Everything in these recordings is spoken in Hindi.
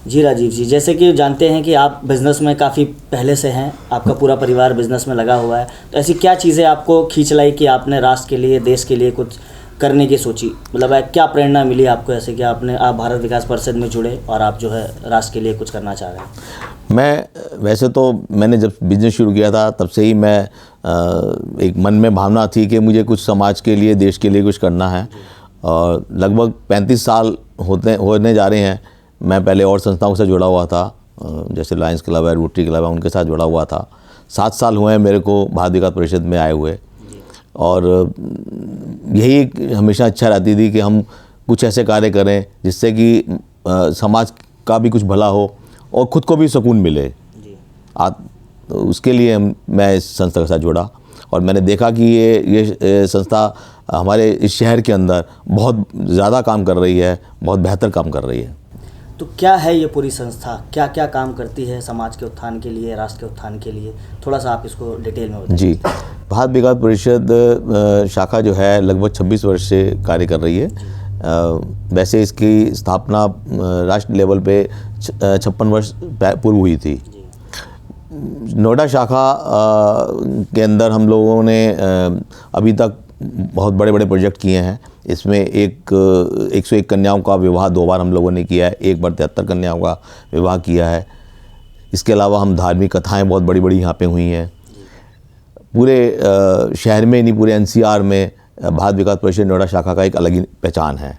जी राजीव जी, जैसे कि जानते हैं कि आप बिज़नेस में काफ़ी पहले से हैं, आपका पूरा परिवार बिज़नेस में लगा हुआ है, तो ऐसी क्या चीज़ें आपको खींच लाई कि आपने राष्ट्र के लिए, देश के लिए कुछ करने की सोची? मतलब क्या प्रेरणा मिली आपको ऐसे कि आप भारत विकास परिषद में जुड़े और आप जो है राष्ट्र के लिए कुछ करना चाह रहे हैं? मैं वैसे तो मैंने जब बिज़नेस शुरू किया था तब से ही मैं एक मन में भावना थी कि मुझे कुछ समाज के लिए, देश के लिए कुछ करना है। और लगभग 35 साल होने जा रहे हैं। मैं पहले और संस्थाओं से जुड़ा हुआ था, जैसे लायंस क्लब है, रोटरी क्लब है, उनके साथ जुड़ा हुआ था। 7 साल हुए हैं मेरे को भारत विकास परिषद में आए हुए। और यही हमेशा इच्छा रहती थी कि हम कुछ ऐसे कार्य करें जिससे कि समाज का भी कुछ भला हो और ख़ुद को भी सुकून मिले। तो उसके लिए मैं इस संस्था के साथ जुड़ा और मैंने देखा कि ये संस्था हमारे इस शहर के अंदर बहुत ज़्यादा काम कर रही है, बहुत बेहतर काम कर रही है। तो क्या है ये पूरी संस्था, क्या क्या काम करती है समाज के उत्थान के लिए, राष्ट्र के उत्थान के लिए? थोड़ा सा आप इसको डिटेल में बताइए। जी, भारत विकास परिषद शाखा जो है लगभग 26 वर्ष से कार्य कर रही है। वैसे इसकी स्थापना राष्ट्र लेवल पे 56 वर्ष पूर्व हुई थी। नोएडा शाखा के अंदर हम लोगों ने अभी तक बहुत बड़े बड़े प्रोजेक्ट किए हैं। इसमें 101 कन्याओं का विवाह 2 बार हम लोगों ने किया है, 1 बार 73 कन्याओं का विवाह किया है। इसके अलावा हम धार्मिक कथाएं बहुत बड़ी बड़ी यहाँ पे हुई हैं। पूरे शहर में नहीं, पूरे NCR में भारत विकास परिषद नोएडा शाखा का एक अलग ही पहचान है।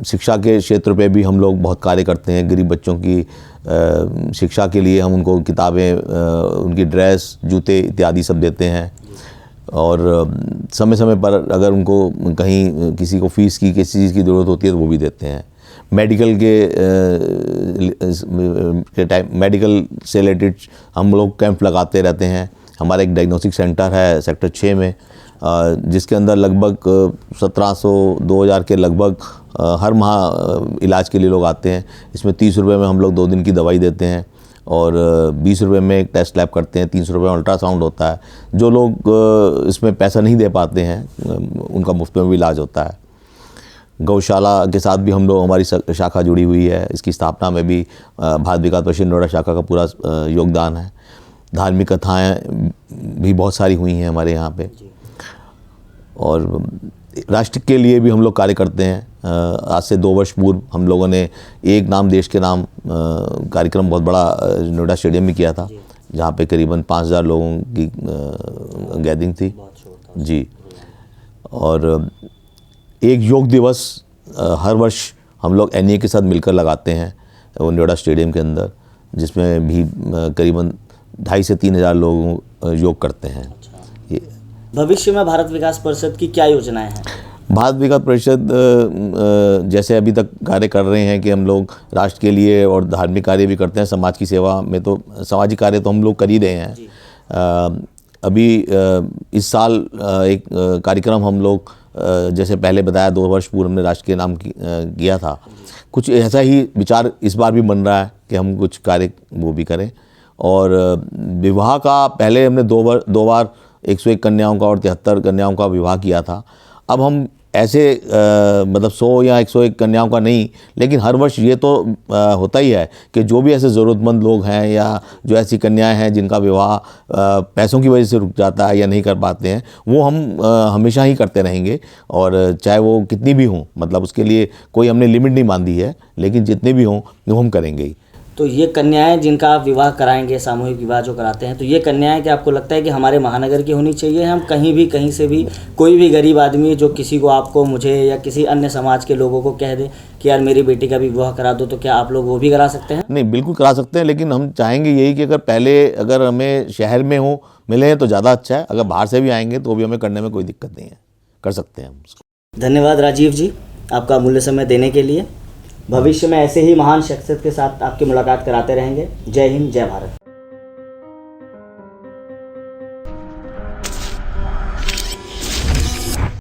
शिक्षा के क्षेत्र पे भी हम लोग बहुत कार्य करते हैं। गरीब बच्चों की शिक्षा के लिए हम उनको किताबें, उनकी ड्रेस, जूते इत्यादि सब देते हैं। और समय समय पर अगर उनको कहीं किसी को फ़ीस की किसी चीज़ की ज़रूरत होती है तो वो भी देते हैं। मेडिकल मेडिकल से रिलेटेड हम लोग कैंप लगाते रहते हैं। हमारा एक डायग्नोस्टिक सेंटर है सेक्टर 6 में, जिसके अंदर लगभग 1700-2000 के लगभग हर माह इलाज के लिए लोग आते हैं। इसमें 30 रुपये में हम लोग 2 दिन की दवाई देते हैं और 20 रुपये में एक टेस्ट लैब करते हैं, 300 रुपये में अल्ट्रासाउंड होता है। जो लोग इसमें पैसा नहीं दे पाते हैं उनका मुफ्त में भी इलाज होता है। गौशाला के साथ भी हम लोग, हमारी शाखा जुड़ी हुई है। इसकी स्थापना में भी भारत विकास परिषद नोएडा शाखा का पूरा योगदान है। धार्मिक कथाएँ भी बहुत सारी हुई हैं हमारे यहाँ पे। और राष्ट्र के लिए भी हम लोग कार्य करते हैं। आज से 2 वर्ष पूर्व हम लोगों ने एक नाम देश के नाम कार्यक्रम बहुत बड़ा नोएडा स्टेडियम में किया था, जहाँ पे करीबन 5000 लोगों की गैदरिंग थी जी। और एक योग दिवस हर वर्ष हम लोग NEA के साथ मिलकर लगाते हैं वो नोएडा स्टेडियम के अंदर, जिसमें भी करीबन 2500 से 3000 लोग योग करते हैं। भविष्य में भारत विकास परिषद की क्या योजनाएं हैं? भारत विकास परिषद जैसे अभी तक कार्य कर रहे हैं कि हम लोग राष्ट्र के लिए और धार्मिक कार्य भी करते हैं। समाज की सेवा में तो सामाजिक कार्य तो हम लोग कर ही रहे हैं। अभी इस साल एक कार्यक्रम हम लोग, जैसे पहले बताया 2 वर्ष पूर्व हमने राष्ट्र के नाम किया था, कुछ ऐसा ही विचार इस बार भी बन रहा है कि हम कुछ कार्य वो भी करें। और विवाह का पहले हमने 2 बार 101 कन्याओं का और 73 कन्याओं का विवाह किया था। अब हम ऐसे मतलब 100 या 101 कन्याओं का नहीं, लेकिन हर वर्ष ये तो होता ही है कि जो भी ऐसे ज़रूरतमंद लोग हैं या जो ऐसी कन्याएं हैं जिनका विवाह पैसों की वजह से रुक जाता है या नहीं कर पाते हैं, वो हम हमेशा ही करते रहेंगे। और चाहे वो कितनी भी हों, मतलब उसके लिए कोई हमने लिमिट नहीं बांधी है, लेकिन जितने भी हों वो हम करेंगे ही। तो ये कन्याएं जिनका आप विवाह कराएंगे, सामूहिक विवाह जो कराते हैं, तो ये कन्याएं क्या आपको लगता है कि हमारे महानगर की होनी चाहिए? हम कहीं से भी कोई भी गरीब आदमी जो किसी को, आपको, मुझे या किसी अन्य समाज के लोगों को कह दे कि यार मेरी बेटी का भी विवाह करा दो, तो क्या आप लोग वो भी करा सकते हैं? नहीं, बिल्कुल करा सकते हैं, लेकिन हम चाहेंगे यही कि अगर हमें शहर में हो मिले हैं तो ज़्यादा अच्छा है। अगर बाहर से भी आएंगे तो भी हमें करने में कोई दिक्कत नहीं है, कर सकते हैं हम उसको। धन्यवाद राजीव जी, आपका अमूल्य समय देने के लिए। भविष्य में ऐसे ही महान शख्सियत के साथ आपकी मुलाकात कराते रहेंगे। जय हिंद, जय भारत।